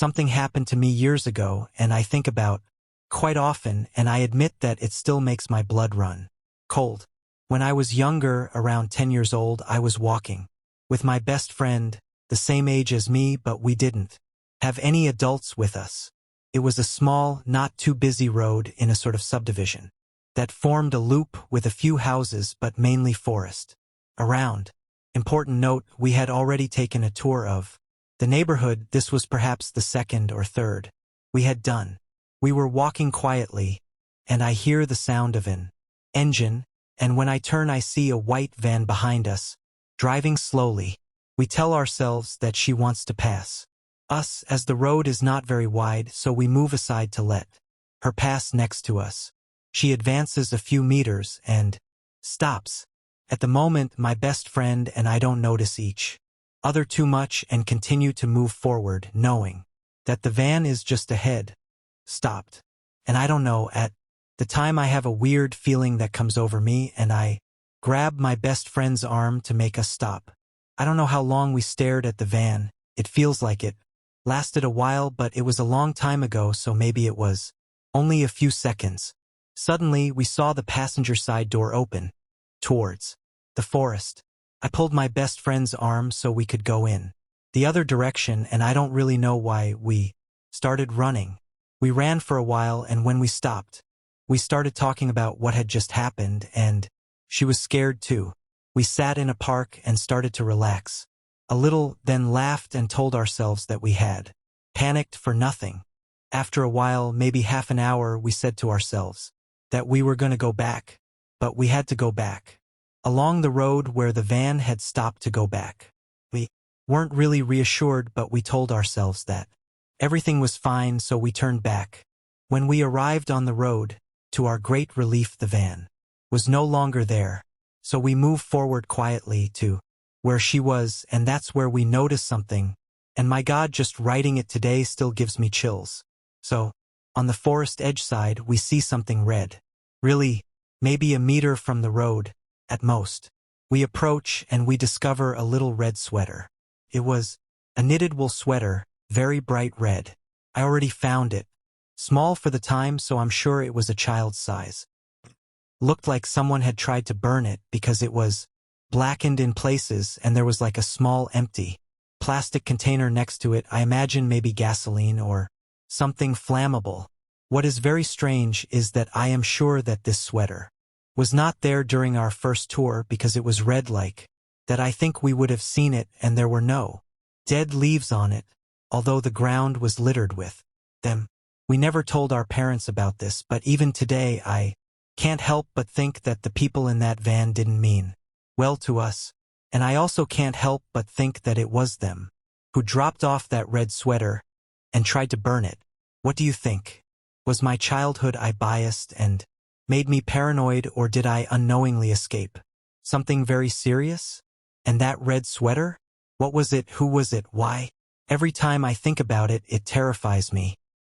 Something happened to me years ago and I think about quite often, and I admit that it still makes my blood run cold. When I was younger, around 10 years old, I was walking with my best friend, the same age as me, but we didn't have any adults with us. It was a small, not too busy road in a sort of subdivision that formed a loop with a few houses but mainly forest around. Important note, we had already taken a tour of the neighborhood. This was perhaps the second or third we had done. We were walking quietly, and I hear the sound of an engine, and when I turn I see a white van behind us, driving slowly. We tell ourselves that she wants to pass us, as the road is not very wide, so we move aside to let her pass next to us. She advances a few meters and stops. At the moment, my best friend and I don't notice each other too much and continue to move forward, knowing that the van is just ahead. Stopped. And I don't know, at the time I have a weird feeling that comes over me and I grab my best friend's arm to make us stop. I don't know how long we stared at the van. It feels like it lasted a while, but it was a long time ago, so maybe it was only a few seconds. Suddenly, we saw the passenger side door open towards the forest. I pulled my best friend's arm so we could go in the other direction, and I don't really know why we started running. We ran for a while, and when we stopped, we started talking about what had just happened, and she was scared too. We sat in a park and started to relax a little, then laughed and told ourselves that we had panicked for nothing. After a while, maybe half an hour, we said to ourselves that we were going to go back, but we had to go back along the road where the van had stopped to go back. We weren't really reassured, but we told ourselves that everything was fine, so we turned back. When we arrived on the road, to our great relief, the van was no longer there, so we moved forward quietly to where she was, and that's where we noticed something, and my God, just writing it today still gives me chills. So, on the forest edge side, we see something red. Really, maybe a meter from the road, at most. We approach and we discover a little red sweater. It was a knitted wool sweater, very bright red. I already found it. Small for the time, so I'm sure it was a child's size. Looked like someone had tried to burn it because it was blackened in places and there was like a small empty plastic container next to it. I imagine maybe gasoline or something flammable. What is very strange is that I am sure that this sweater was not there during our first tour because it was red like that. I think we would have seen it and there were no dead leaves on it, although the ground was littered with them. We never told our parents about this, but even today I can't help but think that the people in that van didn't mean well to us, and I also can't help but think that it was them who dropped off that red sweater and tried to burn it. What do you think? Was my childhood eye biased and made me paranoid, or did I unknowingly escape something very serious? And that red sweater? What was it? Who was it? Why? Every time I think about it, it terrifies me.